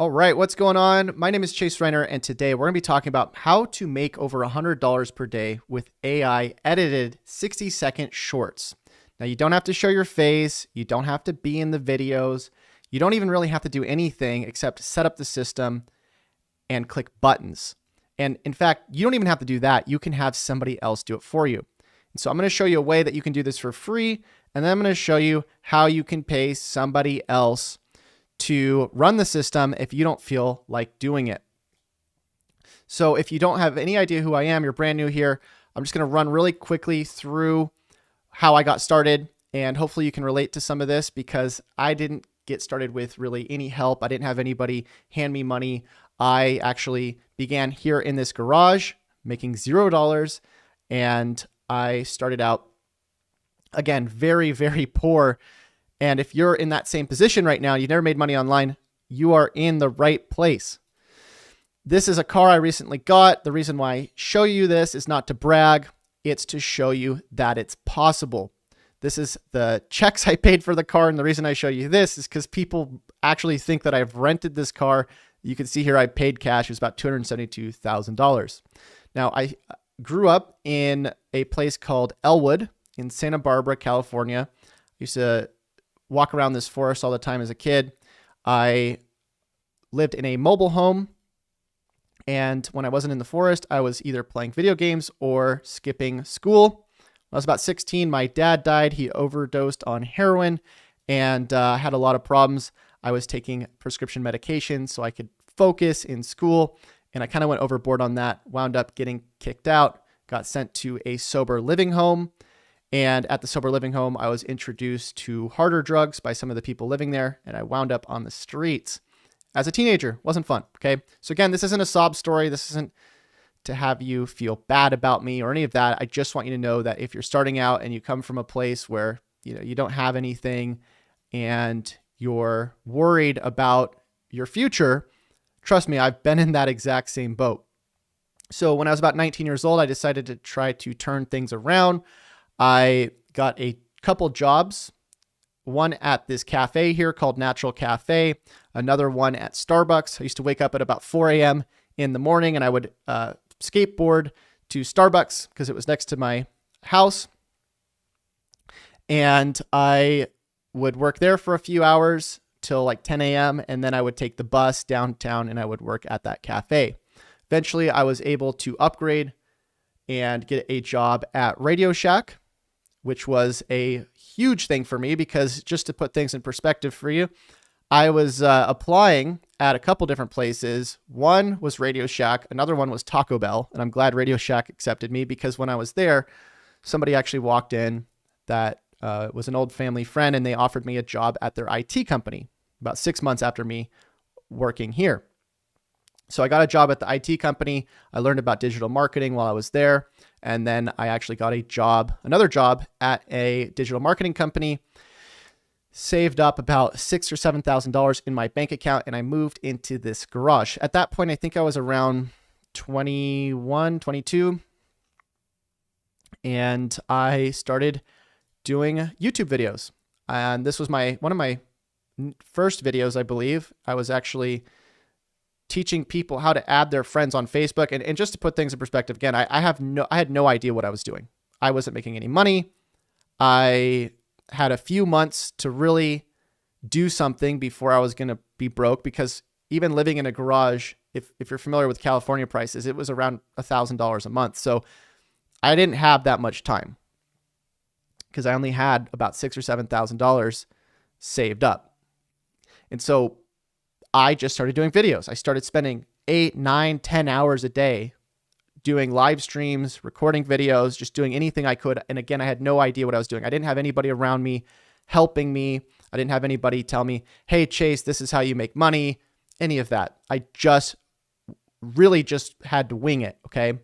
All right, what's going on? My name is Chase Reiner, and today we're going to be talking about how to make over $100 per day with AI edited 60-second shorts. Now, you don't have to show your face. You don't have to be in the videos. You don't even really have to do anything except set up the system and click buttons. And in fact, you don't even have to do that. You can have somebody else do it for you. And so I'm going to show you a way that you can do this for free, and then I'm going to show you how you can pay somebody else to run the system if you don't feel like doing it. So if you don't have any idea who I am, you're brand new here, I'm just going to run really quickly through how I got started, and hopefully you can relate to some of this because I didn't get started with really any help. I didn't have anybody hand me money. I actually began here in this garage making $0, and I started out, again, very, very poor. And if you're in that same position right now, you've never made money online, you are in the right place. This is a car I recently got. The reason why I show you this is not to brag. It's to show you that it's possible. This is the checks I paid for the car. And the reason I show you this is because people actually think that I've rented this car. You can see here I paid cash. It was about $272,000. Now, I grew up in a place called Elwood in Santa Barbara, California. I used to walk around this forest all the time as a kid. I lived in a mobile home, and when I wasn't in the forest, I was either playing video games or skipping school. When I was about 16, my dad died. He overdosed on heroin and had a lot of problems. I was taking prescription medication so I could focus in school, and I kind of went overboard on that, wound up getting kicked out, got sent to a sober living home. And at the sober living home, I was introduced to harder drugs by some of the people living there, and I wound up on the streets as a teenager. Wasn't fun, okay? So again, this isn't a sob story. This isn't to have you feel bad about me or any of that. I just want you to know that if you're starting out and you come from a place where you don't have anything and you're worried about your future, trust me, I've been in that exact same boat. So when I was about 19 years old, I decided to try to turn things around. I got a couple jobs, one at this cafe here called Natural Cafe, another one at Starbucks. I used to wake up at about 4 a.m. in the morning, and I would skateboard to Starbucks because it was next to my house. And I would work there for a few hours till like 10 a.m. And then I would take the bus downtown and I would work at that cafe. Eventually, I was able to upgrade and get a job at Radio Shack, which was a huge thing for me because just to put things in perspective for you, I was applying at a couple different places. One was Radio Shack. Another one was Taco Bell. And I'm glad Radio Shack accepted me because when I was there, somebody actually walked in that was an old family friend, and they offered me a job at their IT company about 6 months after me working here. So I got a job at the IT company. I learned about digital marketing while I was there. And then I actually got another job at a digital marketing company, saved up about $6,000 or $7,000 in my bank account, and I moved into this garage. At that point, I think I was around 21, 22. And I started doing YouTube videos. And this was one of my first videos, I believe. I was actually teaching people how to add their friends on Facebook. And just to put things in perspective, again, I had no idea what I was doing. I wasn't making any money. I had a few months to really do something before I was going to be broke, because even living in a garage, if you're familiar with California prices, it was around $1,000 a month. So I didn't have that much time because I only had about $6,000 or $7,000 saved up. And so I just started doing videos. I started spending 8, 9, 10 hours a day doing live streams, recording videos, just doing anything I could. And again, I had no idea what I was doing. I didn't have anybody around me helping me. I didn't have anybody tell me, hey, Chase, this is how you make money, any of that. I really just had to wing it, okay?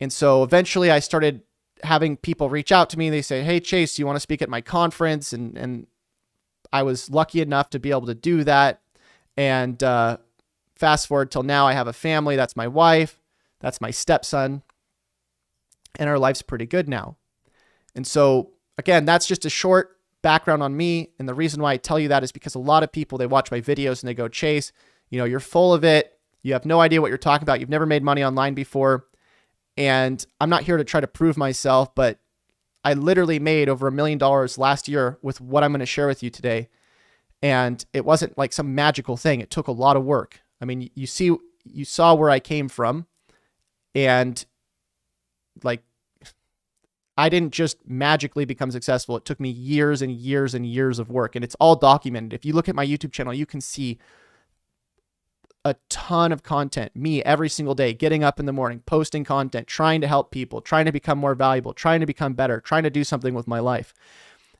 And so eventually I started having people reach out to me. They say, hey, Chase, do you want to speak at my conference? And I was lucky enough to be able to do that. And fast forward till now, I have a family. That's my wife. That's my stepson. And our life's pretty good now. And so, again, that's just a short background on me. And the reason why I tell you that is because a lot of people, they watch my videos and they go, Chase, You're full of it. You have no idea what you're talking about. You've never made money online before. And I'm not here to try to prove myself, but I literally made over $1 million last year with what I'm going to share with you today. And it wasn't like some magical thing. It took a lot of work. I mean, you saw where I came from, and like, I didn't just magically become successful. It took me years and years and years of work, and it's all documented. If you look at my YouTube channel, you can see a ton of content, me every single day, getting up in the morning, posting content, trying to help people, trying to become more valuable, trying to become better, trying to do something with my life.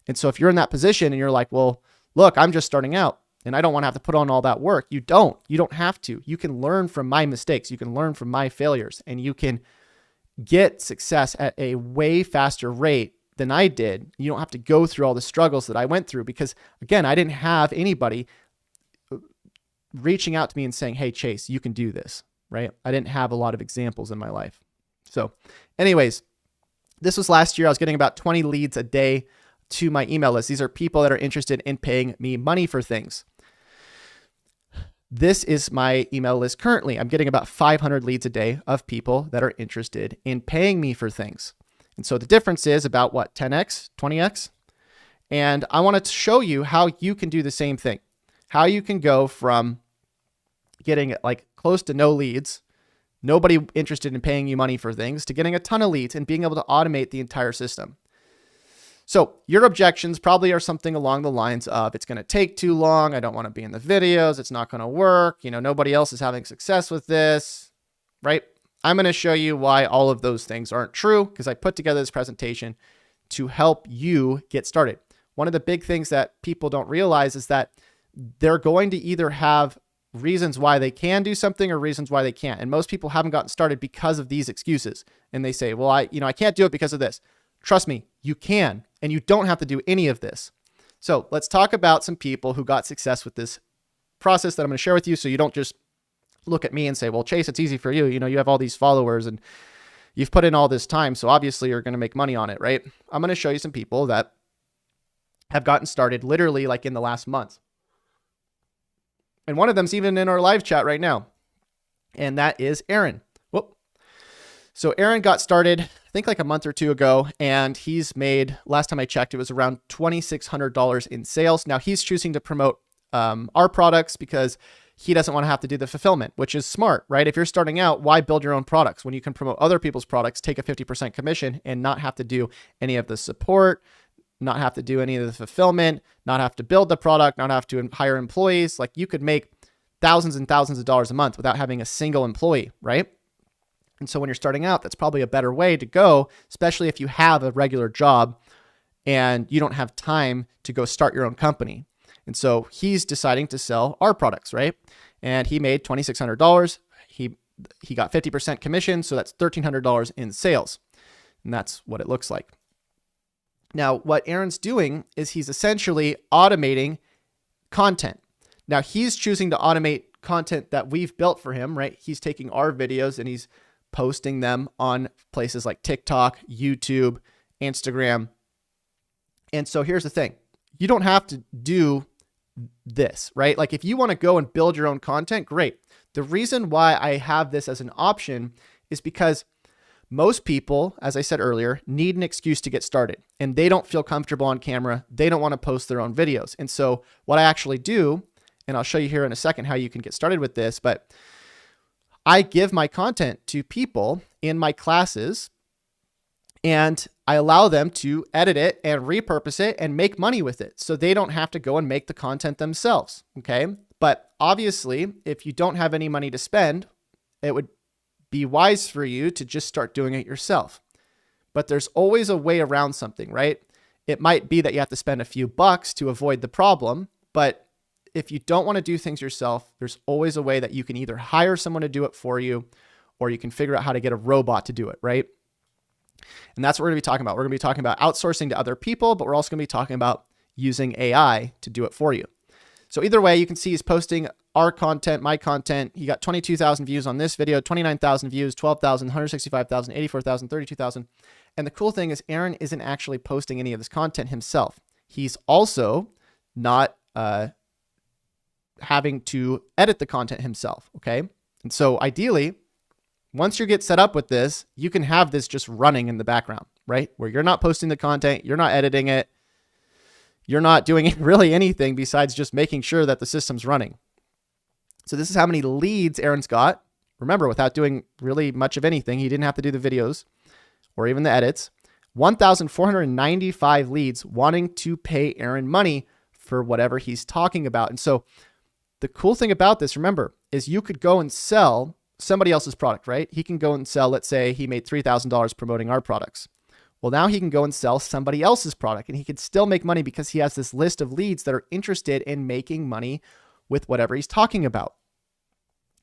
And so if you're in that position and you're like, well, look, I'm just starting out and I don't want to have to put on all that work. You don't have to. You can learn from my mistakes. You can learn from my failures, and you can get success at a way faster rate than I did. You don't have to go through all the struggles that I went through, because again, I didn't have anybody reaching out to me and saying, hey, Chase, you can do this, right? I didn't have a lot of examples in my life. So anyways, this was last year. I was getting about 20 leads a day to my email list. These are people that are interested in paying me money for things. This is my email list currently. I'm getting about 500 leads a day of people that are interested in paying me for things. And so the difference is about what, 10x, 20x? And I wanted to show you how you can do the same thing, how you can go from getting like close to no leads, nobody interested in paying you money for things, to getting a ton of leads and being able to automate the entire system. So your objections probably are something along the lines of, it's going to take too long. I don't want to be in the videos. It's not going to work. Nobody else is having success with this, right? I'm going to show you why all of those things aren't true, because I put together this presentation to help you get started. One of the big things that people don't realize is that they're going to either have reasons why they can do something or reasons why they can't. And most people haven't gotten started because of these excuses. And they say, well, I can't do it because of this. Trust me, you can, and you don't have to do any of this. So let's talk about some people who got success with this process that I'm going to share with you, so you don't just look at me and say, well, Chase, it's easy for you. You have all these followers and you've put in all this time, so obviously you're going to make money on it, right? I'm going to show you some people that have gotten started literally like in the last month. And one of them's even in our live chat right now, and that is Aaron. Whoop. So Aaron got started, I think like a month or two ago, and he's made, last time I checked, it was around $2,600 in sales. Now he's choosing to promote our products because he doesn't want to have to do the fulfillment, which is smart, right? If you're starting out, why build your own products when you can promote other people's products, take a 50% commission, and not have to do any of the support, not have to do any of the fulfillment, not have to build the product, not have to hire employees. Like, you could make thousands and thousands of dollars a month without having a single employee, right? And so when you're starting out, that's probably a better way to go, especially if you have a regular job and you don't have time to go start your own company. And so he's deciding to sell our products, right? And he made $2,600. He got 50% commission, so that's $1,300 in sales. And that's what it looks like. Now, what Aaron's doing is he's essentially automating content. Now, he's choosing to automate content that we've built for him, right? He's taking our videos and he's posting them on places like TikTok, YouTube, Instagram. And so here's the thing. You don't have to do this, right? Like, if you want to go and build your own content, great. The reason why I have this as an option is because most people, as I said earlier, need an excuse to get started, and they don't feel comfortable on camera. They don't want to post their own videos. And so what I actually do, and I'll show you here in a second how you can get started with this, but I give my content to people in my classes, and I allow them to edit it and repurpose it and make money with it, so they don't have to go and make the content themselves, okay? But obviously, if you don't have any money to spend, it would be wise for you to just start doing it yourself. But there's always a way around something, right? It might be that you have to spend a few bucks to avoid the problem, but if you don't want to do things yourself, there's always a way that you can either hire someone to do it for you, or you can figure out how to get a robot to do it, right? And that's what we're going to be talking about. We're going to be talking about outsourcing to other people, but we're also going to be talking about using AI to do it for you. So either way, you can see he's posting our content, my content. He got 22,000 views on this video, 29,000 views, 12,000, 165,000, 84,000, 32,000. And the cool thing is Aaron isn't actually posting any of this content himself. He's also not having to edit the content himself. Okay. And so ideally, once you get set up with this, you can have this just running in the background, right? Where you're not posting the content, you're not editing it, you're not doing really anything besides just making sure that the system's running. So this is how many leads Aaron's got. Remember, without doing really much of anything, he didn't have to do the videos or even the edits. 1,495 leads wanting to pay Aaron money for whatever he's talking about. And so the cool thing about this, remember, is you could go and sell somebody else's product, right? He can go and sell, let's say he made $3,000 promoting our products. Well, now he can go and sell somebody else's product and he could still make money because he has this list of leads that are interested in making money with whatever he's talking about.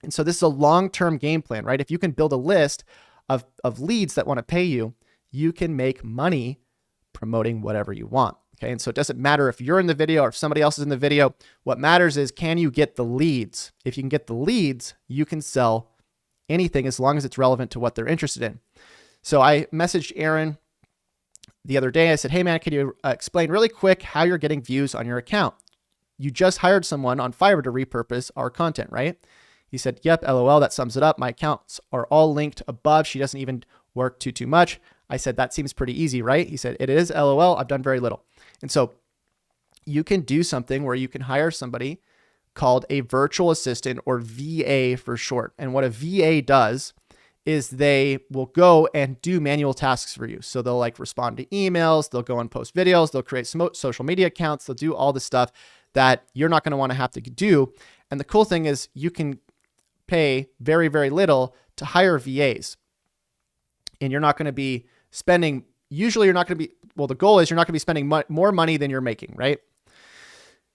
And so this is a long-term game plan, right? If you can build a list of leads that want to pay you, you can make money promoting whatever you want. Okay. And so it doesn't matter if you're in the video or if somebody else is in the video. What matters is, can you get the leads? If you can get the leads, you can sell anything as long as it's relevant to what they're interested in. So I messaged Aaron the other day. I said, hey man, can you explain really quick how you're getting views on your account? You just hired someone on Fiverr to repurpose our content, right? He said, yep, LOL, that sums it up. My accounts are all linked above. She doesn't even work too much. I said, that seems pretty easy, right? He said, it is, LOL, I've done very little. And so you can do something where you can hire somebody called a virtual assistant, or VA for short. And what a VA does is they will go and do manual tasks for you. So they'll like respond to emails, they'll go and post videos, they'll create some social media accounts, they'll do all the stuff that you're not going to want to have to do. And the cool thing is you can pay very, very little to hire VAs. And you're not going to be spending, usually you're not going to be, well, the goal is you're not going to be spending more money than you're making, right?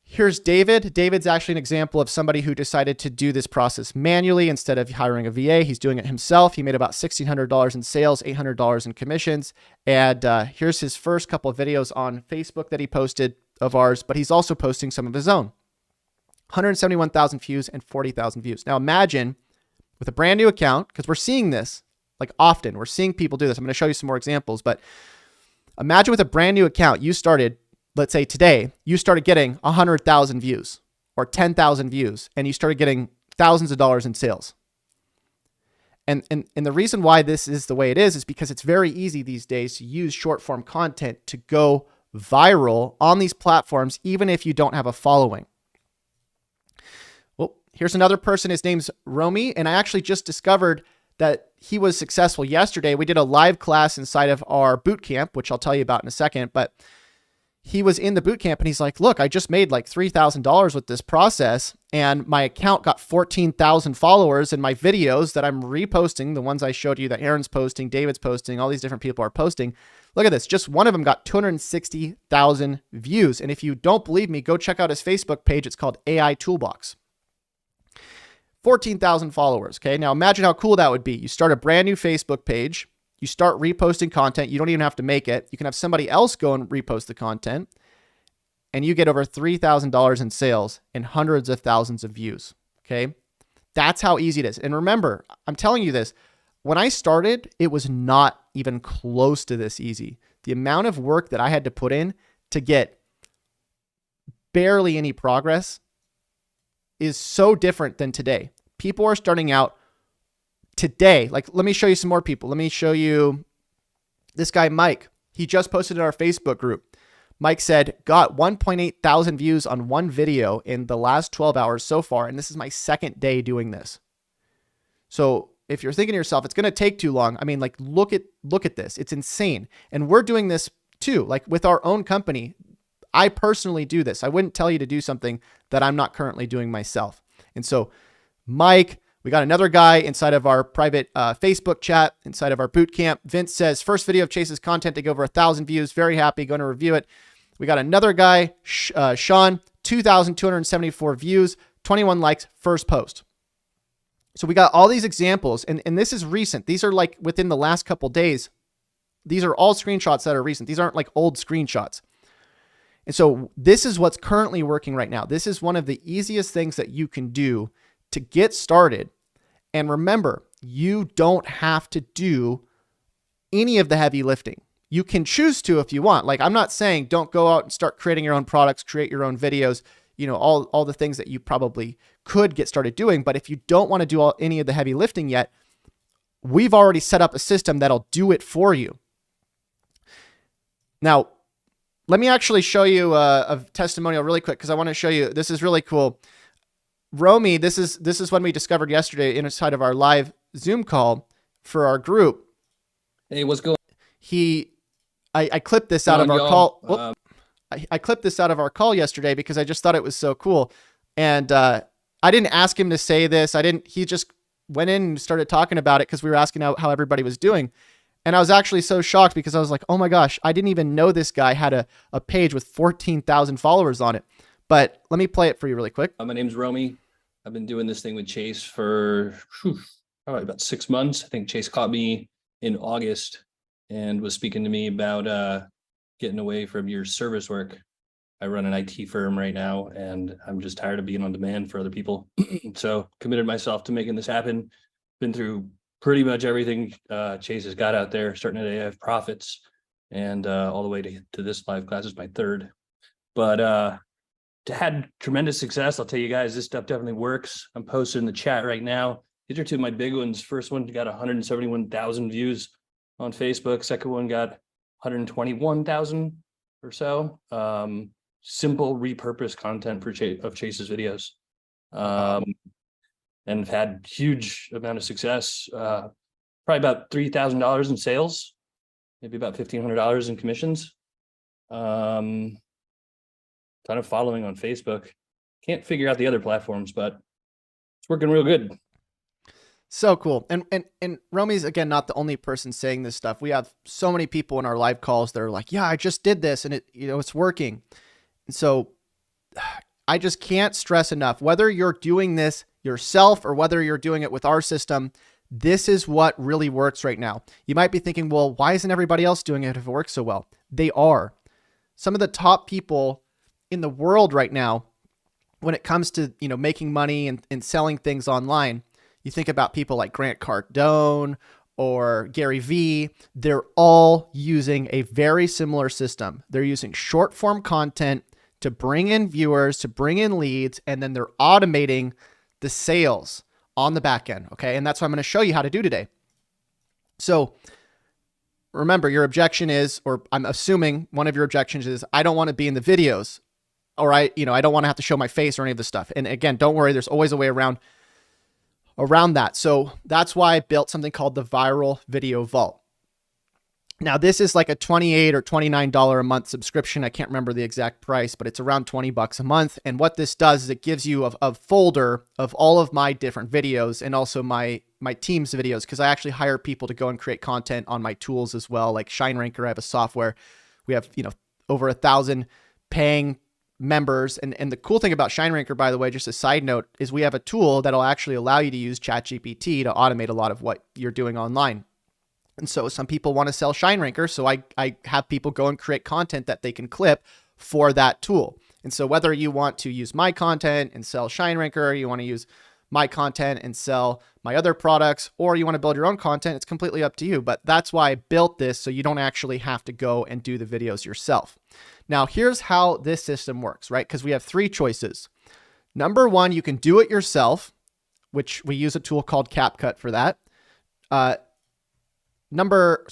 Here's David. David's actually an example of somebody who decided to do this process manually instead of hiring a VA. He's doing it himself. He made about $1,600 in sales, $800 in commissions. And here's his first couple of videos on Facebook that he posted of ours, but he's also posting some of his own. 171,000 views and 40,000 views. Now imagine with a brand new account, because we're seeing this like often, we're seeing people do this. I'm going to show you some more examples, but imagine with a brand new account, you started, let's say today, you started getting 100,000 views or 10,000 views, and you started getting thousands of dollars in sales. And the reason why this is the way it is because it's very easy these days to use short form content to go viral on these platforms, even if you don't have a following. Well, here's another person. His name's Romy. And I actually just discovered that he was successful yesterday. We did a live class inside of our boot camp, which I'll tell you about in a second, but he was in the boot camp and he's like, look, I just made like $3,000 with this process and my account got 14,000 followers, and my videos that I'm reposting, the ones I showed you that Aaron's posting, David's posting, all these different people are posting. Look at this. Just one of them got 260,000 views. And if you don't believe me, go check out his Facebook page. It's called AI Toolbox. 14,000 followers. Okay. Now imagine how cool that would be. You start a brand new Facebook page. You start reposting content. You don't even have to make it. You can have somebody else go and repost the content, and you get over $3,000 in sales and hundreds of thousands of views. Okay. That's how easy it is. And remember, I'm telling you this, when I started, it was not even close to this easy. The amount of work that I had to put in to get barely any progress is so different than today. People are starting out today. Like, let me show you some more people. Let me show you this guy, Mike. He just posted in our Facebook group. Mike said, got 1.8 thousand views on one video in the last 12 hours so far. And this is my second day doing this. So if you're thinking to yourself, it's going to take too long. I mean, like, look at this. It's insane. And we're doing this too, like with our own company. I personally do this. I wouldn't tell you to do something that I'm not currently doing myself. And so Mike, we got another guy inside of our private Facebook chat, inside of our boot camp. Vince says, first video of Chase's content to go over 1,000 views. Very happy. Going to review it. We got another guy, Sean, 2,274 views, 21 likes, first post. So we got all these examples, and this is recent. These are like within the last couple days. These are all screenshots that are recent. These aren't like old screenshots. And so this is what's currently working right now. This is one of the easiest things that you can do to get started. And remember, you don't have to do any of the heavy lifting. You can choose to if you want. Like, I'm not saying don't go out and start creating your own products, create your own videos. all the things that you probably could get started doing. But if you don't want to do any of the heavy lifting yet, we've already set up a system that'll do it for you. Now, let me actually show you a testimonial really quick, because I want to show you, this is really cool. Romy, this is when we discovered yesterday inside of our live Zoom call for our group. Hey, what's going on? I clipped this out of our call. I clipped this out of our call yesterday because I just thought it was so cool. And I didn't ask him to say this. He just went in and started talking about it because we were asking how everybody was doing. And I was actually so shocked because I was like, oh my gosh, I didn't even know this guy had a page with 14,000 followers on it. But let me play it for you really quick. My name's Romy. I've been doing this thing with Chase for probably about 6 months. I think Chase caught me in August and was speaking to me about getting away from your service work. I run an IT firm right now, and I'm just tired of being on demand for other people. So committed myself to making this happen. Been through pretty much everything Chase has got out there, starting at AF Profits and all the way to this live class is my third. But had tremendous success. I'll tell you guys, this stuff definitely works. I'm posting in the chat right now. These are two of my big ones. First one got 171,000 views on Facebook. Second one got 121,000 or so. Simple repurposed content for of Chase's videos. And have had huge amount of success. Probably about $3,000 in sales, maybe about $1,500 in commissions. Ton of following on Facebook. Can't figure out the other platforms, but it's working real good. So cool. And Romy's, again, not the only person saying this stuff. We have so many people in our live calls that are like, yeah, I just did this and it's working. And so I just can't stress enough, whether you're doing this yourself or whether you're doing it with our system, this is what really works right now. You might be thinking, well, why isn't everybody else doing it if it works so well? They are. Some of the top people in the world right now, when it comes to, making money and selling things online, you think about people like Grant Cardone or Gary Vee, they're all using a very similar system. They're using short form content to bring in viewers, to bring in leads, and then they're automating the sales on the back end. Okay. And that's what I'm going to show you how to do today. So remember, your objection is, or I'm assuming one of your objections is, I don't want to be in the videos, or I don't want to have to show my face or any of this stuff. And again, don't worry, there's always a way around that. So that's why I built something called the Viral Video Vault. Now, this is like a $28 or $29 a month subscription. I can't remember the exact price, but it's around $20 a month. And what this does is it gives you a folder of all of my different videos and also my team's videos, because I actually hire people to go and create content on my tools as well. Like ShineRanker, I have a software. We have, over 1,000 paying members. And the cool thing about ShineRanker, by the way, just a side note, is we have a tool that'll actually allow you to use ChatGPT to automate a lot of what you're doing online. And so some people want to sell ShineRanker, so I have people go and create content that they can clip for that tool. And so whether you want to use my content and sell ShineRanker, or you want to use my content and sell my other products, or you want to build your own content, it's completely up to you. But that's why I built this, so you don't actually have to go and do the videos yourself. Now, here's how this system works, right? Because we have three choices. Number one, you can do it yourself, which we use a tool called CapCut for that. Number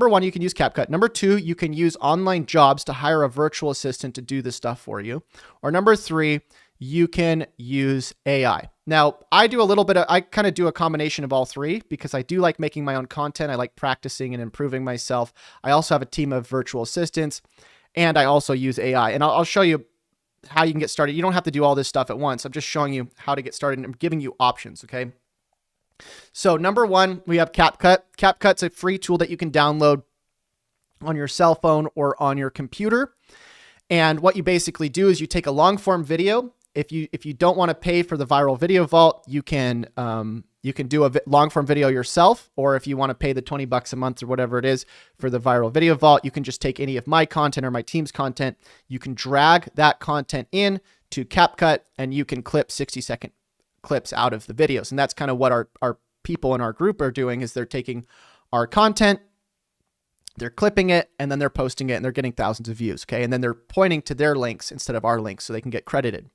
one, you can use CapCut. Number two, you can use online jobs to hire a virtual assistant to do this stuff for you. Or number three, you can use AI. Now, I kind of do a combination of all three because I do like making my own content. I like practicing and improving myself. I also have a team of virtual assistants, and I also use AI. And I'll show you how you can get started. You don't have to do all this stuff at once. I'm just showing you how to get started and I'm giving you options, okay? So number one, we have CapCut. CapCut's a free tool that you can download on your cell phone or on your computer. And what you basically do is you take a long form video. If you don't want to pay for the Viral Video Vault, you can do a long form video yourself. Or if you want to pay the $20 a month or whatever it is for the Viral Video Vault, you can just take any of my content or my team's content. You can drag that content in to CapCut and you can clip 60-second clips out of the videos. And that's kind of what our people in our group are doing, is they're taking our content, they're clipping it, and then they're posting it, and they're getting thousands of views. Okay. And then they're pointing to their links instead of our links so they can get credited.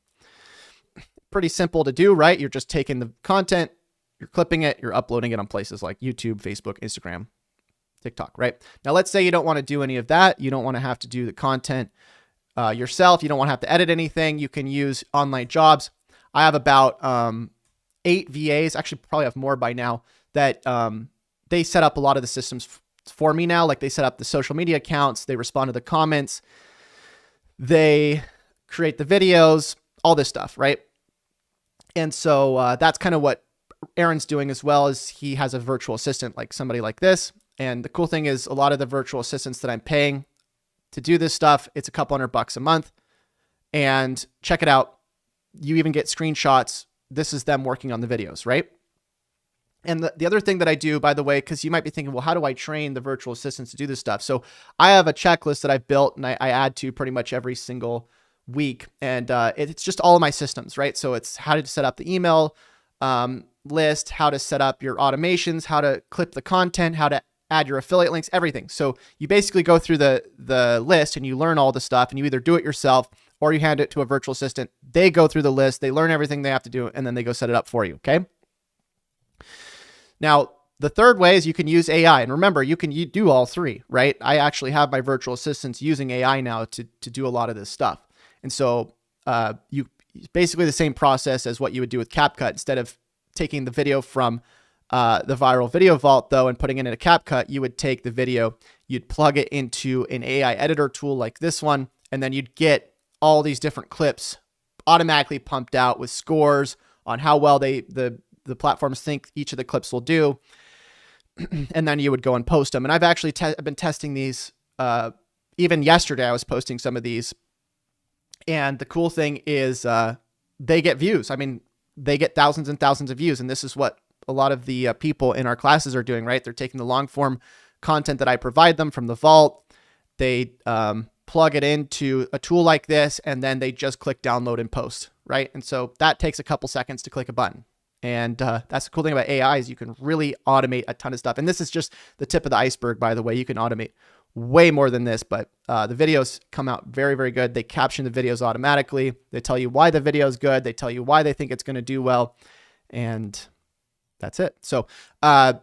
pretty simple to do, right? You're just taking the content, you're clipping it, you're uploading it on places like YouTube, Facebook, Instagram, TikTok, right? Now, let's say you don't want to do any of that. You don't want to have to do the content yourself. You don't want to have to edit anything. You can use online jobs. I have about 8 VAs, actually probably have more by now, that they set up a lot of the systems for me now. Like they set up the social media accounts, they respond to the comments, they create the videos, all this stuff, right? And so that's kind of what Aaron's doing as well. As he has a virtual assistant, like somebody like this. And the cool thing is a lot of the virtual assistants that I'm paying to do this stuff, it's a couple $100 a month. And check it out. You even get screenshots. This is them working on the videos, right? And the other thing that I do, by the way, because you might be thinking, well, how do I train the virtual assistants to do this stuff? So I have a checklist that I've built and I add to pretty much every single week. And it's just all of my systems, right? So it's how to set up the email list, how to set up your automations, how to clip the content, how to add your affiliate links, everything. So you basically go through the list and you learn all the stuff, and you either do it yourself or you hand it to a virtual assistant. They go through the list, they learn everything they have to do, and then they go set it up for you, okay? Now, the third way is you can use AI. And remember, you do all three, right? I actually have my virtual assistants using AI now to do a lot of this stuff. And so basically the same process as what you would do with CapCut. Instead of taking the video from the Viral Video Vault, though, and putting it in a CapCut, you would take the video, you'd plug it into an AI editor tool like this one, and then you'd get all these different clips automatically pumped out with scores on how well the platforms think each of the clips will do. And then you would go and post them. And I've actually been testing these. Even yesterday, I was posting some of these. And the cool thing is they get views. I mean, they get thousands and thousands of views. And this is what a lot of the people in our classes are doing, right? They're taking the long form content that I provide them from the vault. They plug it into a tool like this, and then they just click download and post, right? And so that takes a couple seconds to click a button. And that's the cool thing about AI is you can really automate a ton of stuff. And this is just the tip of the iceberg, by the way. You can automate way more than this, but the videos come out very, very good. They caption the videos automatically. They tell you why the video is good. They tell you why they think it's going to do well. And that's it. So can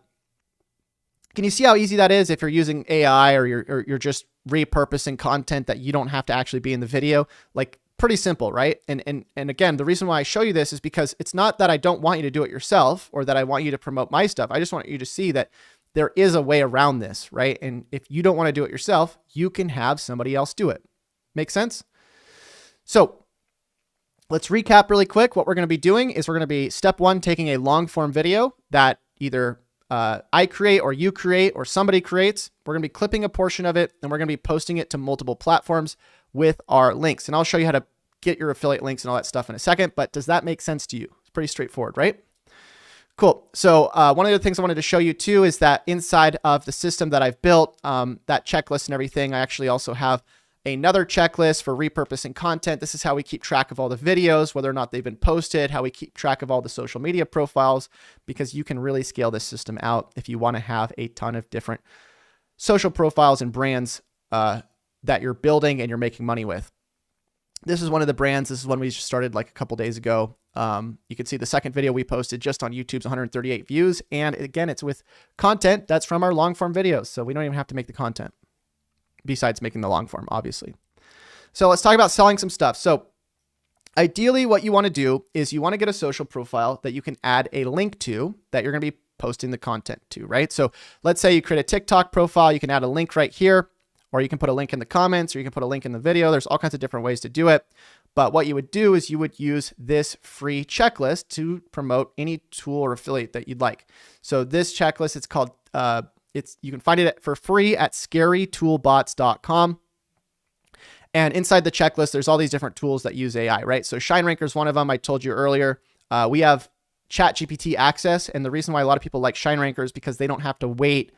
you see how easy that is if you're using AI or you're just repurposing content that you don't have to actually be in the video? Like, pretty simple, right? And again, the reason why I show you this is because it's not that I don't want you to do it yourself or that I want you to promote my stuff. I just want you to see that there is a way around this, right? And if you don't want to do it yourself, you can have somebody else do it. Make sense? So let's recap really quick. What we're going to be doing is we're going to be step one, taking a long form video that either I create or you create or somebody creates. We're going to be clipping a portion of it and we're going to be posting it to multiple platforms with our links. And I'll show you how to get your affiliate links and all that stuff in a second, but does that make sense to you? It's pretty straightforward, right? Cool. So one of the things I wanted to show you too is that inside of the system that I've built, that checklist and everything, I actually also have another checklist for repurposing content. This is how we keep track of all the videos, whether or not they've been posted, how we keep track of all the social media profiles, because you can really scale this system out if you want to have a ton of different social profiles and brands that you're building and you're making money with. This is one of the brands. This is one we just started like a couple days ago. You can see the second video we posted just on YouTube's 138 views. And again, it's with content that's from our long form videos. So we don't even have to make the content besides making the long form, obviously. So let's talk about selling some stuff. So ideally what you want to do is you want to get a social profile that you can add a link to that you're going to be posting the content to, right? So let's say you create a TikTok profile. You can add a link right here, or you can put a link in the comments, or you can put a link in the video. There's all kinds of different ways to do it. But what you would do is you would use this free checklist to promote any tool or affiliate that you'd like. So this checklist, it's called, you can find it for free at scarytoolbots.com. And inside the checklist, there's all these different tools that use AI, right? So ShineRanker is one of them. I told you earlier, we have ChatGPT access. And the reason why a lot of people like ShineRanker is because they don't have to wait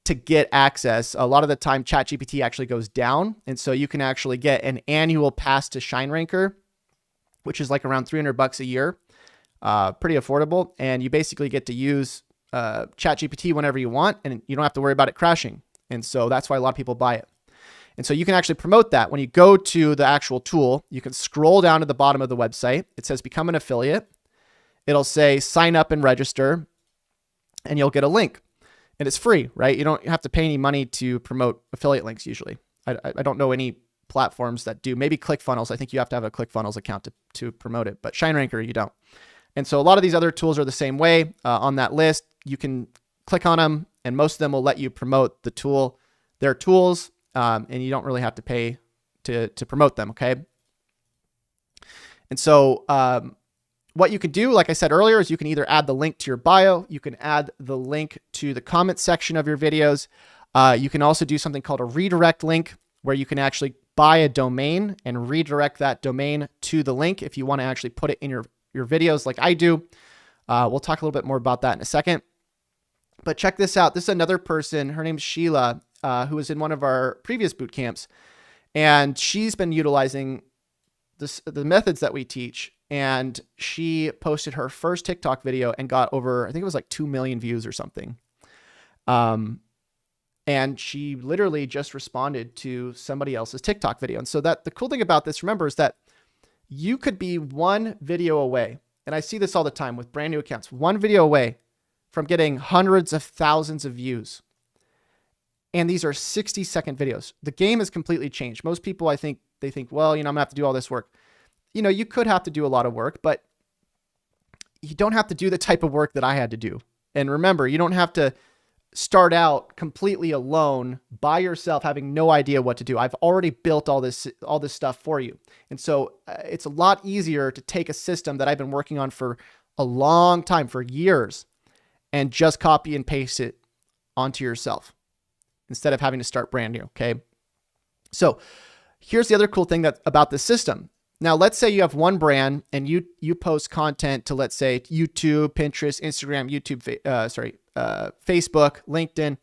to get access. A lot of the time ChatGPT actually goes down. And so you can actually get an annual pass to ShineRanker, which is like around $300 a year. Pretty affordable. And you basically get to use ChatGPT whenever you want, and you don't have to worry about it crashing. And so that's why a lot of people buy it. And so you can actually promote that. When you go to the actual tool, you can scroll down to the bottom of the website. It says become an affiliate. It'll say sign up and register, and you'll get a link. And it's free, right? You don't have to pay any money to promote affiliate links usually. I don't know any platforms that do. Maybe ClickFunnels. I think you have to have a ClickFunnels account to promote it, but ShineRanker, you don't. And so a lot of these other tools are the same way. On that list, you can click on them, and most of them will let you promote the tool, their tools, and you don't really have to pay to promote them, okay? And so what you can do, like I said earlier, is you can either add the link to your bio, you can add the link to the comment section of your videos. You can also do something called a redirect link, where you can actually buy a domain and redirect that domain to the link if you want to actually put it in your videos like I do. We'll talk a little bit more about that in a second. But check this out. This is another person. Her name's Sheila, who was in one of our previous boot camps. And she's been utilizing the methods that we teach. And she posted her first TikTok video and got over, I think it was like 2 million views or something. And she literally just responded to somebody else's TikTok video. And so the cool thing about this, remember, is that you could be one video away. And I see this all the time with brand new accounts, one video away from getting hundreds of thousands of views. And these are 60-second videos. The game has completely changed. Most people, I think, they think, well, I'm gonna have to do all this work. You could have to do a lot of work, but you don't have to do the type of work that I had to do. And remember, you don't have to start out completely alone by yourself, having no idea what to do. I've already built all this stuff for you. And so it's a lot easier to take a system that I've been working on for a long time, for years, and just copy and paste it onto yourself instead of having to start brand new. Okay. So here's the other cool thing about this system. Now, let's say you have one brand and you post content to, let's say, YouTube, Pinterest, Instagram, Facebook, LinkedIn.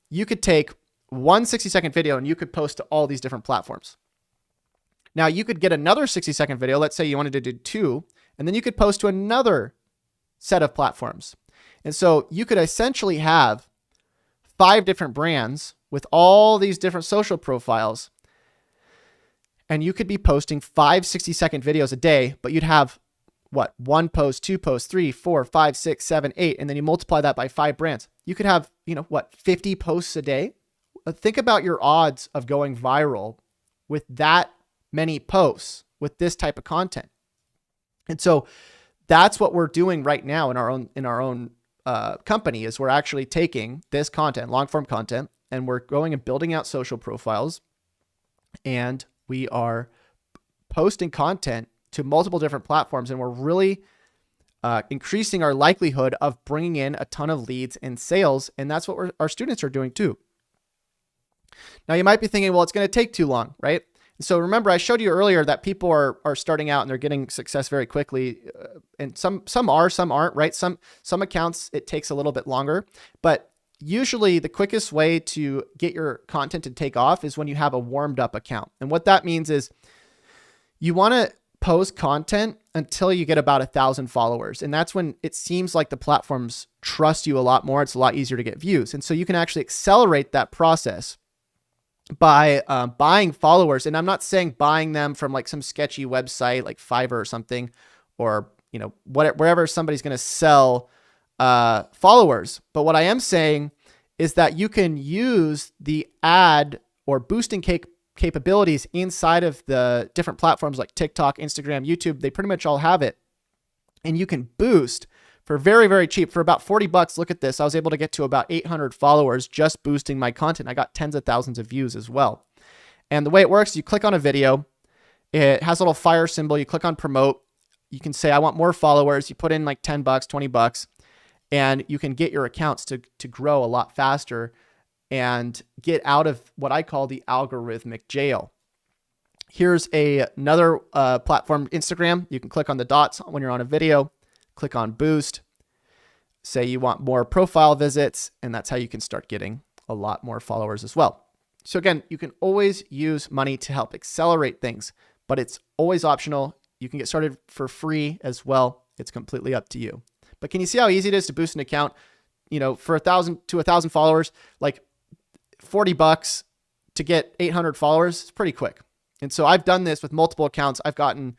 You could take one 60-second video and you could post to all these different platforms. Now, you could get another 60-second video. Let's say you wanted to do 2, and then you could post to another set of platforms. And so you could essentially have 5 different brands with all these different social profiles. And you could be posting 5 60-second videos a day, but you'd have what? 1 post, 2 posts, 3, 4, 5, 6, 7, 8, and then you multiply that by 5 brands. You could have, 50 posts a day. Think about your odds of going viral with that many posts with this type of content. And so that's what we're doing right now in our own company, is we're actually taking this content, long form content, and we're going and building out social profiles, and we are posting content to multiple different platforms, and we're really increasing our likelihood of bringing in a ton of leads and sales. And that's what our students are doing too. Now you might be thinking, well, it's going to take too long, right? And so remember, I showed you earlier that people are starting out and they're getting success very quickly. And some are, some aren't, right? Some accounts, it takes a little bit longer, but usually the quickest way to get your content to take off is when you have a warmed up account. And what that means is you want to post content until you get about 1,000 followers. And that's when it seems like the platforms trust you a lot more. It's a lot easier to get views. And so you can actually accelerate that process by buying followers. And I'm not saying buying them from like some sketchy website like Fiverr or something, or, wherever somebody's going to sell followers. But what I am saying is that you can use the ad or boosting capabilities inside of the different platforms like TikTok, Instagram, YouTube. They pretty much all have it. And you can boost for very, very cheap. For about $40, look at this. I was able to get to about 800 followers just boosting my content. I got tens of thousands of views as well. And the way it works, you click on a video. It has a little fire symbol. You click on promote. You can say, I want more followers. You put in like $10, $20, and you can get your accounts to grow a lot faster and get out of what I call the algorithmic jail. Here's another platform, Instagram. You can click on the dots when you're on a video, click on boost, say you want more profile visits, and that's how you can start getting a lot more followers as well. So again, you can always use money to help accelerate things, but it's always optional. You can get started for free as well. It's completely up to you. But can you see how easy it is to boost an account? For 1,000 to 1,000 followers, like $40 to get 800 followers, it's pretty quick. And so I've done this with multiple accounts. I've gotten,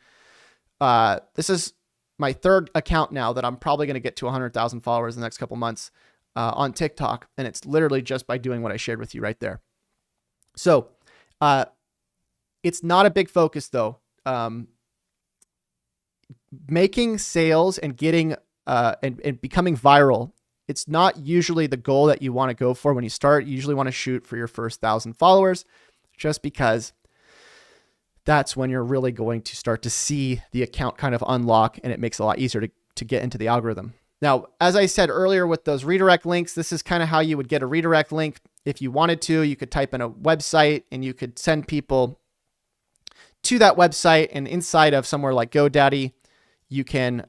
this is my third account now that I'm probably going to get to 100,000 followers in the next couple months on TikTok. And it's literally just by doing what I shared with you right there. So it's not a big focus though. Making sales and getting and becoming viral, it's not usually the goal that you want to go for when you start. You usually want to shoot for your first 1,000 followers, just because that's when you're really going to start to see the account kind of unlock, and it makes it a lot easier to get into the algorithm. Now, as I said earlier with those redirect links, this is kind of how you would get a redirect link. If you wanted to, you could type in a website and you could send people to that website, and inside of somewhere like GoDaddy, you can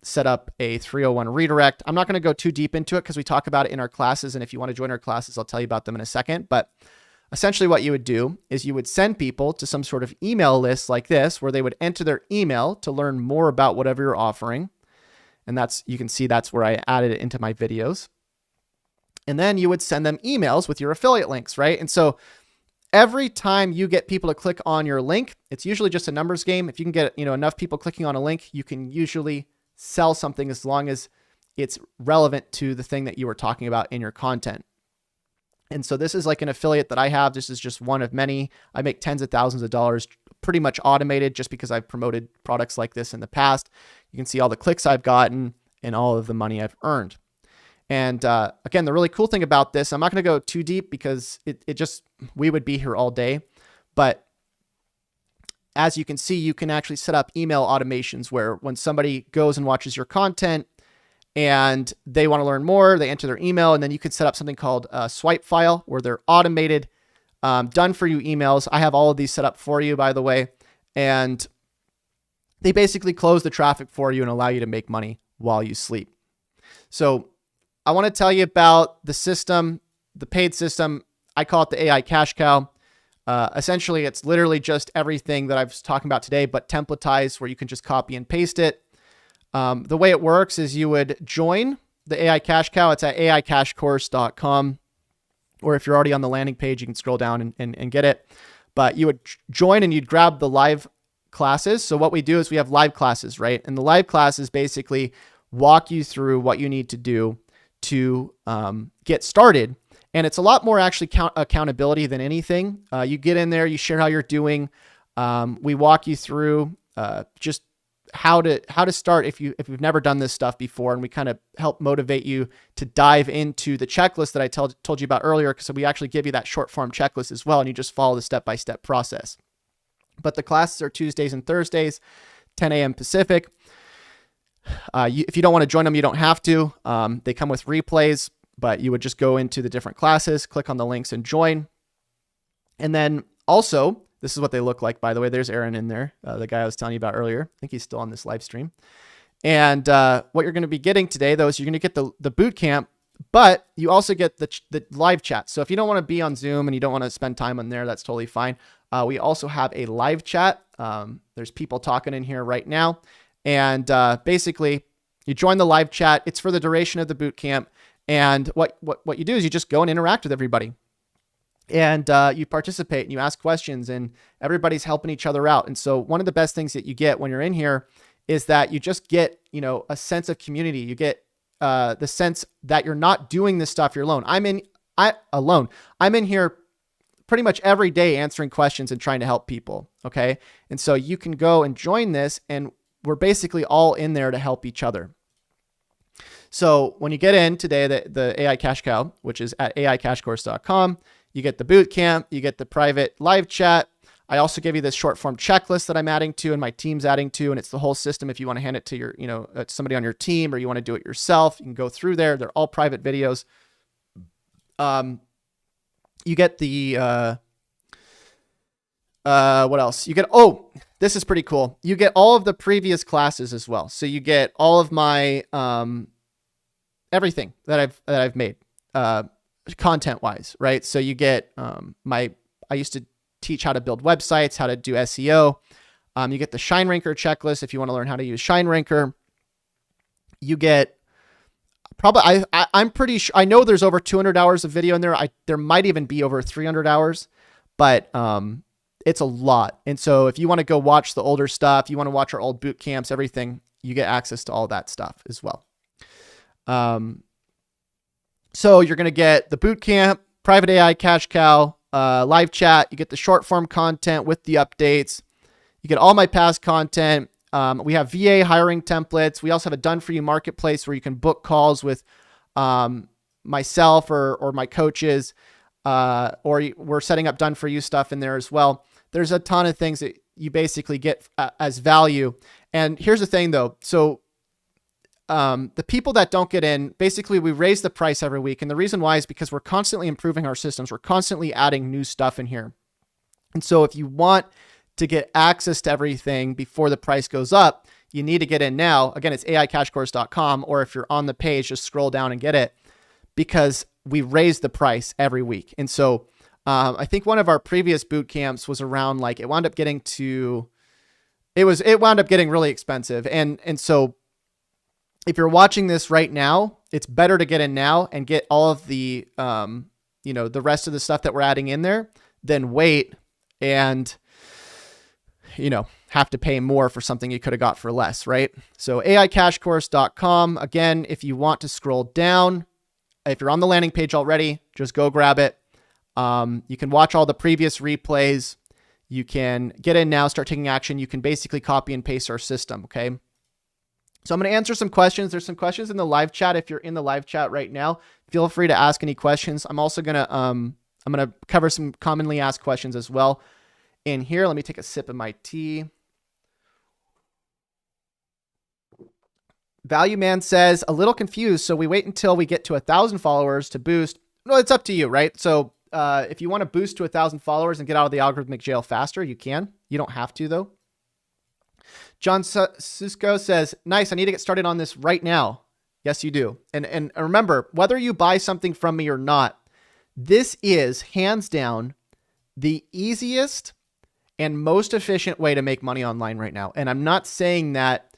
set up a 301 redirect. I'm not going to go too deep into it because we talk about it in our classes. And if you want to join our classes, I'll tell you about them in a second. But essentially what you would do is you would send people to some sort of email list like this, where they would enter their email to learn more about whatever you're offering. And you can see that's where I added it into my videos. And then you would send them emails with your affiliate links, right? And so every time you get people to click on your link, it's usually just a numbers game. If you can get, enough people clicking on a link, you can usually sell something as long as it's relevant to the thing that you were talking about in your content. And so this is like an affiliate that I have. This is just one of many. I make tens of thousands of dollars, pretty much automated, just because I've promoted products like this in the past. You can see all the clicks I've gotten and all of the money I've earned. And again, the really cool thing about this, I'm not going to go too deep because we would be here all day. But as you can see, you can actually set up email automations where when somebody goes and watches your content and they want to learn more, they enter their email, and then you can set up something called a swipe file where they're automated, done for you emails. I have all of these set up for you, by the way. And they basically close the traffic for you and allow you to make money while you sleep. So I want to tell you about the system, the paid system. I call it the AI cash cow. Essentially, it's literally just everything that I was talking about today, but templatized, where you can just copy and paste it. The way it works is you would join the AI cash cow. It's at aicashcourse.com. Or if you're already on the landing page, you can scroll down and get it. But you would join and you'd grab the live classes. So what we do is we have live classes, right? And the live classes basically walk you through what you need to do to get started. And it's a lot more actually accountability than anything. You get in there, you share how you're doing. We walk you through just how to start if you've never done this stuff before, and we kind of help motivate you to dive into the checklist that I told you about earlier. So we actually give you that short form checklist as well, and you just follow the step-by-step process. But the classes are Tuesdays and Thursdays, 10 a.m. Pacific. If you don't want to join them, you don't have to. They come with replays, but you would just go into the different classes, click on the links and join. And then also, this is what they look like, by the way. There's Aaron in there, the guy I was telling you about earlier. I think he's still on this live stream. And what you're going to be getting today, though, is you're going to get the boot camp, but you also get the live chat. So if you don't want to be on Zoom and you don't want to spend time on there, that's totally fine. We also have a live chat. There's people talking in here right now. And basically, you join the live chat. It's for the duration of the boot camp. And what you do is you just go and interact with everybody. And you participate and you ask questions, and everybody's helping each other out. And so one of the best things that you get when you're in here is that you just get, a sense of community. You get the sense that you're not doing this stuff you're alone. I'm in here pretty much every day answering questions and trying to help people. Okay. And so you can go and join this, and we're basically all in there to help each other. So when you get in today, the AI Cash Cow, which is at aicashcourse.com, you get the boot camp, you get the private live chat. I also give you this short form checklist that I'm adding to and my team's adding to, and it's the whole system. If you want to hand it to your, somebody on your team, or you want to do it yourself, you can go through there. They're all private videos. You get the, what else? You get, this is pretty cool. You get all of the previous classes as well. So you get all of my, everything that I've made, content wise, right? So you get, I used to teach how to build websites, how to do SEO. You get the ShineRanker checklist if you want to learn how to use ShineRanker. You get probably, I'm pretty sure, I know there's over 200 hours of video in there. There might even be over 300 hours. but it's a lot. And so if you want to go watch the older stuff, you want to watch our old boot camps, everything, you get access to all that stuff as well. So you're going to get the boot camp, private AI cash cow, live chat. You get the short form content with the updates. You get all my past content. We have VA hiring templates. We also have a done for you marketplace where you can book calls with myself or my coaches, or we're setting up done for you stuff in there as well. There's a ton of things that you basically get as value. And here's the thing though. So the people that don't get in, basically we raise the price every week. And the reason why is because we're constantly improving our systems. We're constantly adding new stuff in here. And so if you want to get access to everything before the price goes up, you need to get in now. Again, it's AICashCourse.com, or if you're on the page, just scroll down and get it, because we raise the price every week. And so I think one of our previous boot camps was around like, it wound up getting really expensive. And so if you're watching this right now, it's better to get in now and get all of the, the rest of the stuff that we're adding in there than wait and, have to pay more for something you could have got for less, right? So AICashCourse.com. Again, if you want to scroll down, if you're on the landing page already, just go grab it. You can watch all the previous replays. You can get in now, start taking action. You can basically copy and paste our system, okay? So I'm going to answer some questions. There's some questions in the live chat. If you're in the live chat right now, feel free to ask any questions. I'm also going to cover some commonly asked questions as well in here. Let me take a sip of my tea. Value Man says, a little confused. So we wait until we get to 1,000 followers to boost. No, it's up to you, right? So if you want to boost to 1,000 followers and get out of the algorithmic jail faster, you can. You don't have to though. John Susko says, nice. I need to get started on this right now. Yes, you do. And remember, whether you buy something from me or not, this is hands down the easiest and most efficient way to make money online right now. And I'm not saying that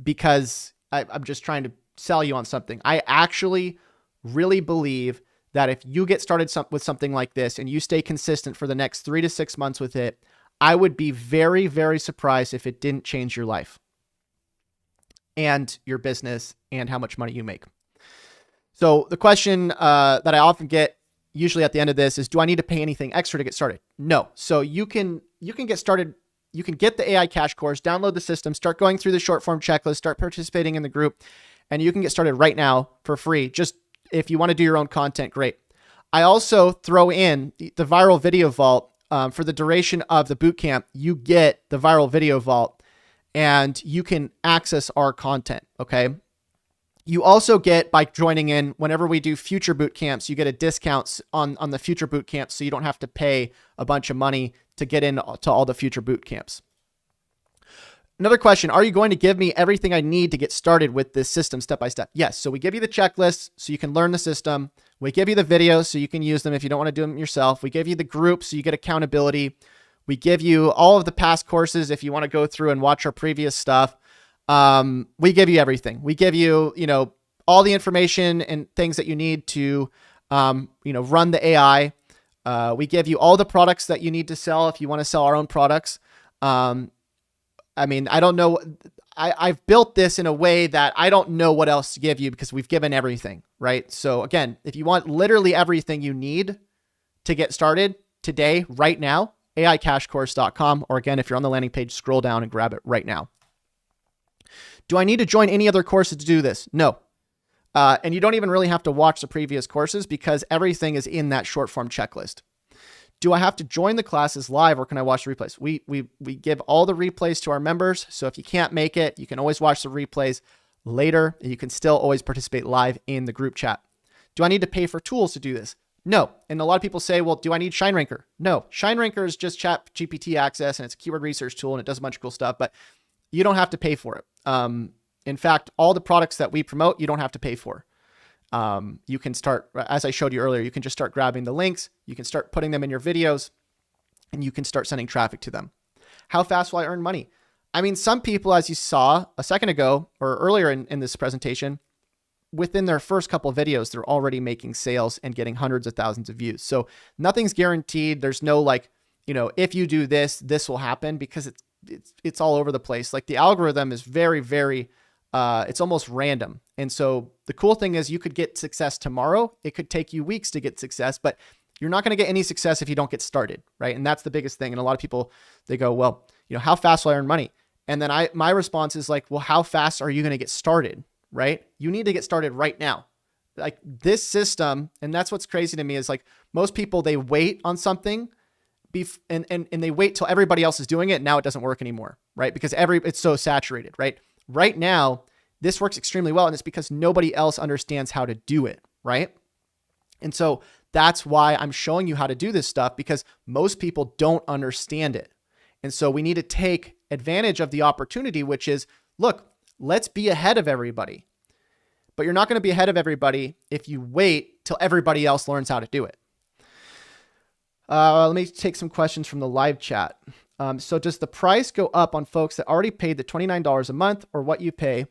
because I'm just trying to sell you on something. I actually really believe that if you get started with something like this and you stay consistent for the next 3 to 6 months with it, I would be very, very surprised if it didn't change your life and your business and how much money you make. So the question that I often get usually at the end of this is, do I need to pay anything extra to get started? No. So you can get started. You can get the AI Cash course, download the system, start going through the short form checklist, start participating in the group, and you can get started right now for free. Just if you want to do your own content, great. I also throw in the Viral Video Vault. For the duration of the bootcamp, you get the Viral Video Vault and you can access our content, okay? You also get, by joining in, whenever we do future boot camps, you get a discount on the future boot camps, so you don't have to pay a bunch of money to get into all the future boot camps. Another question, are you going to give me everything I need to get started with this system step by step? Yes. So we give you the checklist so you can learn the system. We give you the videos so you can use them if you don't want to do them yourself. We give you the group so you get accountability. We give you all of the past courses if you want to go through and watch our previous stuff. We give you everything. We give you, all the information and things that you need to, run the AI. We give you all the products that you need to sell if you want to sell our own products. I don't know. I've built this in a way that I don't know what else to give you because we've given everything, right? So again, if you want literally everything you need to get started today, right now, AICashCourse.com, or again, if you're on the landing page, scroll down and grab it right now. Do I need to join any other courses to do this? No. And you don't even really have to watch the previous courses because everything is in that short form checklist. Do I have to join the classes live or can I watch the replays? We give all the replays to our members. So if you can't make it, you can always watch the replays later and you can still always participate live in the group chat. Do I need to pay for tools to do this? No. And a lot of people say, well, do I need ShineRanker? No. ShineRanker is just ChatGPT access and it's a keyword research tool and it does a bunch of cool stuff, but you don't have to pay for it. In fact, all the products that we promote, you don't have to pay for. You can start, as I showed you earlier, you can just start grabbing the links. You can start putting them in your videos and you can start sending traffic to them. How fast will I earn money? I mean, some people, as you saw a second ago or earlier in this presentation, within their first couple of videos, they're already making sales and getting hundreds of thousands of views. So nothing's guaranteed. There's no like, if you do this, this will happen, because it's all over the place. Like the algorithm is very, very, it's almost random. And so the cool thing is you could get success tomorrow. It could take you weeks to get success, but you're not going to get any success if you don't get started, right? And that's the biggest thing. And a lot of people, they go, well, how fast will I earn money? And then my response is like, well, how fast are you going to get started, right? You need to get started right now. Like this system, and that's what's crazy to me, is like most people, they wait on something and they wait till everybody else is doing it. And now it doesn't work anymore, right? Because it's so saturated, right? Right now, this works extremely well. And it's because nobody else understands how to do it, right? And so that's why I'm showing you how to do this stuff, because most people don't understand it. And so we need to take advantage of the opportunity, which is, look, let's be ahead of everybody. But you're not going to be ahead of everybody if you wait till everybody else learns how to do it. Let me take some questions from the live chat. So does the price go up on folks that already paid the $29 a month, or what you pay?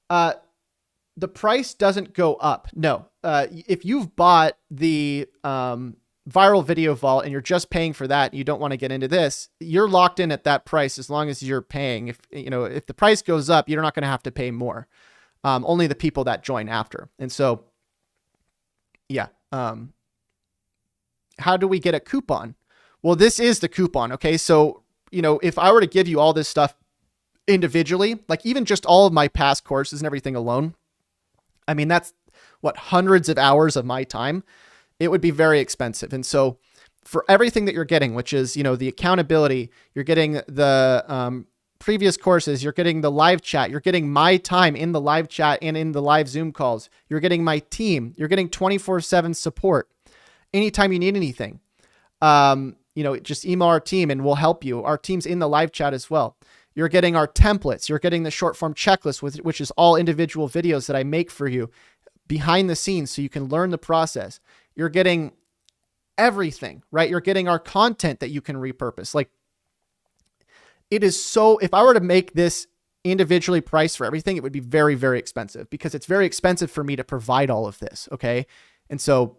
The price doesn't go up. No. If you've bought the Viral Video Vault and you're just paying for that, and you don't want to get into this, you're locked in at that price as long as you're paying. If the price goes up, you're not going to have to pay more. Only the people that join after. And so, yeah. How do we get a coupon? Well, this is the coupon. Okay. So, if I were to give you all this stuff individually, like even just all of my past courses and everything alone, I mean, that's what, hundreds of hours of my time. It would be very expensive. And so for everything that you're getting, which is, the accountability, you're getting the previous courses, you're getting the live chat, you're getting my time in the live chat and in the live Zoom calls, you're getting my team, you're getting 24/7 support. Anytime you need anything, just email our team and we'll help you. Our team's in the live chat as well. You're getting our templates. You're getting the short form checklist, which is all individual videos that I make for you behind the scenes so you can learn the process. You're getting everything, right? You're getting our content that you can repurpose. Like it is so, if I were to make this individually priced for everything, it would be very, very expensive, because it's very expensive for me to provide all of this. Okay. And so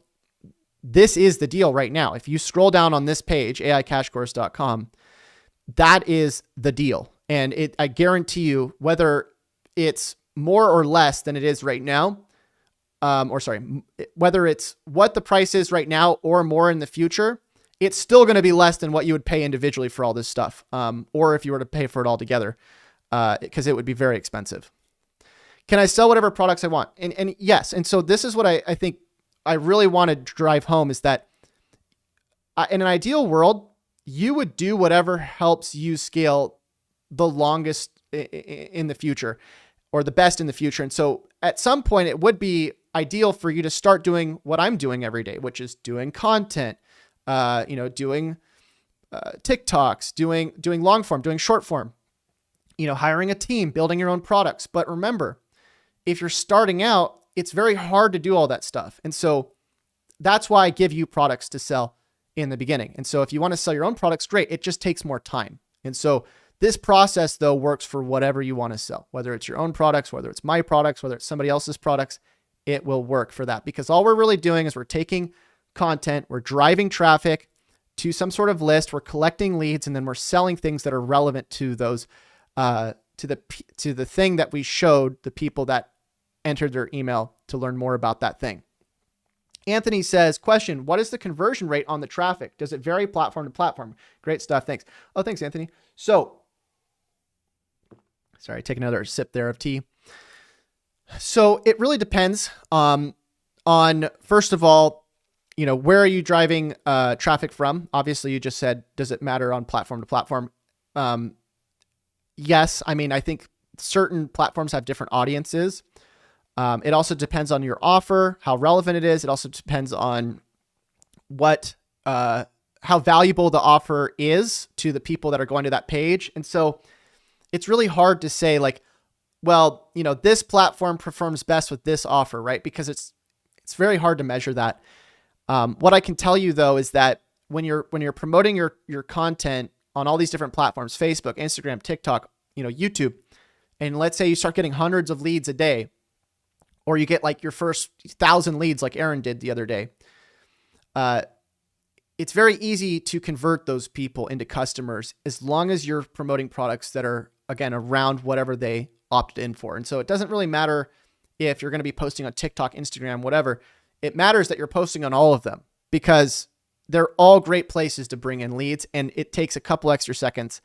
this is the deal right now. If you scroll down on this page, AICashcourse.com, that is the deal. And I guarantee you, whether it's more or less than it is right now, whether it's what the price is right now or more in the future, it's still going to be less than what you would pay individually for all this stuff. Or if you were to pay for it all together, because it would be very expensive. Can I sell whatever products I want? And yes. And so this is what I think I really want to drive home, is that in an ideal world, you would do whatever helps you scale the longest in the future, or the best in the future. And so at some point it would be ideal for you to start doing what I'm doing every day, which is doing content, doing TikToks, doing long form, doing short form, hiring a team, building your own products. But remember, if you're starting out, it's very hard to do all that stuff. And so that's why I give you products to sell in the beginning. And so if you want to sell your own products, great. It just takes more time. And so this process though works for whatever you want to sell, whether it's your own products, whether it's my products, whether it's somebody else's products, it will work for that, because all we're really doing is we're taking content, we're driving traffic to some sort of list, we're collecting leads, and then we're selling things that are relevant to those, to the thing that we showed the people that entered their email to learn more about that thing. Anthony says, question, what is the conversion rate on the traffic? Does it vary platform to platform? Great stuff. Thanks. Oh, thanks, Anthony. So, sorry, take another sip there of tea. So it really depends on first of all, where are you driving traffic from? Obviously, you just said, does it matter on platform to platform? Yes. I mean, I think certain platforms have different audiences. It also depends on your offer, how relevant it is. It also depends on how valuable the offer is to the people that are going to that page. And so it's really hard to say like, well, this platform performs best with this offer, right? Because it's very hard to measure that. What I can tell you though, is that when you're promoting your content on all these different platforms, Facebook, Instagram, TikTok, YouTube, and let's say you start getting hundreds of leads a day, or you get like your first 1,000 leads like Aaron did the other day. It's very easy to convert those people into customers as long as you're promoting products that are, again, around whatever they opted in for. And so it doesn't really matter if you're going to be posting on TikTok, Instagram, whatever. It matters that you're posting on all of them because they're all great places to bring in leads. And it takes a couple extra seconds,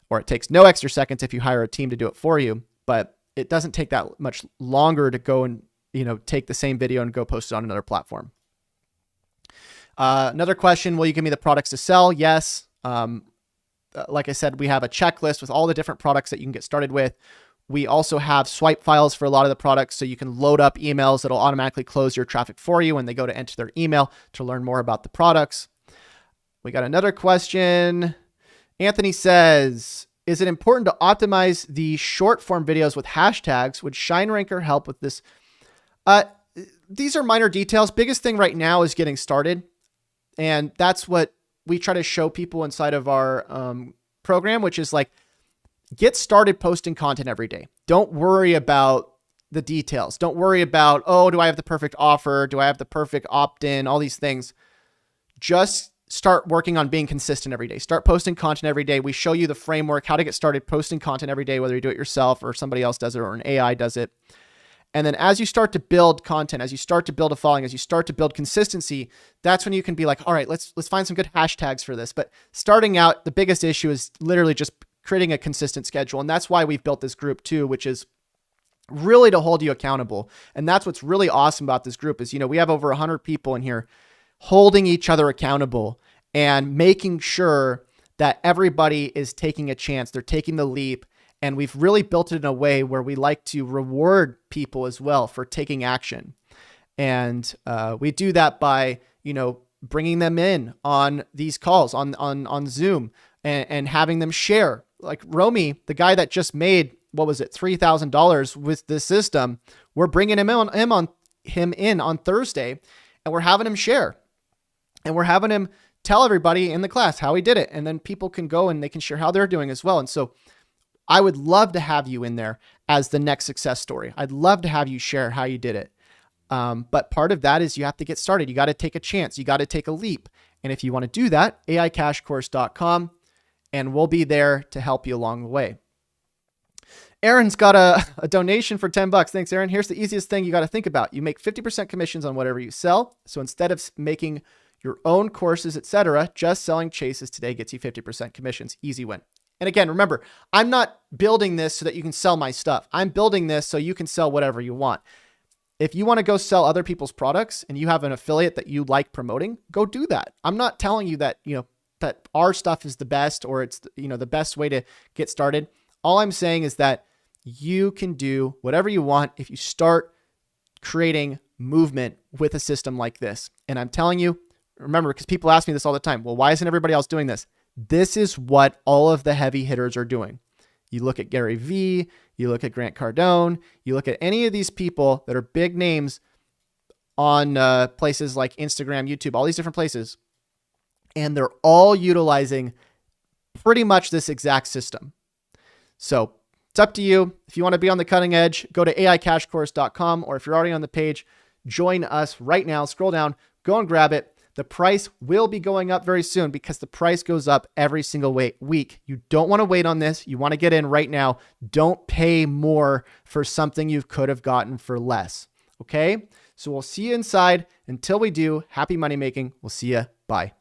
or it takes no extra seconds if you hire a team to do it for you. But it doesn't take that much longer to go and, take the same video and go post it on another platform. Another question, will you give me the products to sell? Yes. Like I said, we have a checklist with all the different products that you can get started with. We also have swipe files for a lot of the products, so you can load up emails that'll automatically close your traffic for you when they go to enter their email to learn more about the products. We got another question. Anthony says, is it important to optimize the short form videos with hashtags? Would ShineRanker help with this? These are minor details. Biggest thing right now is getting started. And that's what we try to show people inside of our program, which is like, get started posting content every day. Don't worry about the details. Don't worry about, oh, do I have the perfect offer? Do I have the perfect opt-in? All these things. Just start working on being consistent every day. Start posting content every day. We show you the framework, how to get started posting content every day, whether you do it yourself or somebody else does it or an AI does it. And then as you start to build content, as you start to build a following, as you start to build consistency, that's when you can be like, all right, let's find some good hashtags for this. But starting out, the biggest issue is literally just creating a consistent schedule. And that's why we've built this group too, which is really to hold you accountable. And that's what's really awesome about this group is, we have over 100 people in here holding each other accountable and making sure that everybody is taking a chance. They're taking the leap. And we've really built it in a way where we like to reward people as well for taking action. And we do that by, bringing them in on these calls on Zoom and having them share. Like Romy, the guy that just made, what was it, $3,000 with this system, we're bringing him in on Thursday, and we're having him share. And we're having him tell everybody in the class how he did it. And then people can go and they can share how they're doing as well. And so I would love to have you in there as the next success story. I'd love to have you share how you did it. But part of that is you have to get started. You got to take a chance. You got to take a leap. And if you want to do that, AICashCourse.com, and we'll be there to help you along the way. Aaron's got a donation for $10. Thanks, Aaron. Here's the easiest thing you got to think about. You make 50% commissions on whatever you sell. So instead of making your own courses, etc., just selling Chases today gets you 50% commissions. Easy win. And again, remember, I'm not building this so that you can sell my stuff. I'm building this so you can sell whatever you want. If you want to go sell other people's products and you have an affiliate that you like promoting, go do that. I'm not telling you that, that our stuff is the best or it's, the best way to get started. All I'm saying is that you can do whatever you want if you start creating movement with a system like this. And I'm telling you, remember, because people ask me this all the time, well, why isn't everybody else doing this? This is what all of the heavy hitters are doing. You look at Gary Vee, you look at Grant Cardone, you look at any of these people that are big names on places like Instagram, YouTube, all these different places, and they're all utilizing pretty much this exact system. So it's up to you. If you want to be on the cutting edge, go to AICashCourse.com, or if you're already on the page, join us right now. Scroll down, go and grab it. The price will be going up very soon because the price goes up every single week. You don't want to wait on this. You want to get in right now. Don't pay more for something you could have gotten for less. Okay? So we'll see you inside. Until we do, happy money making. We'll see you. Bye.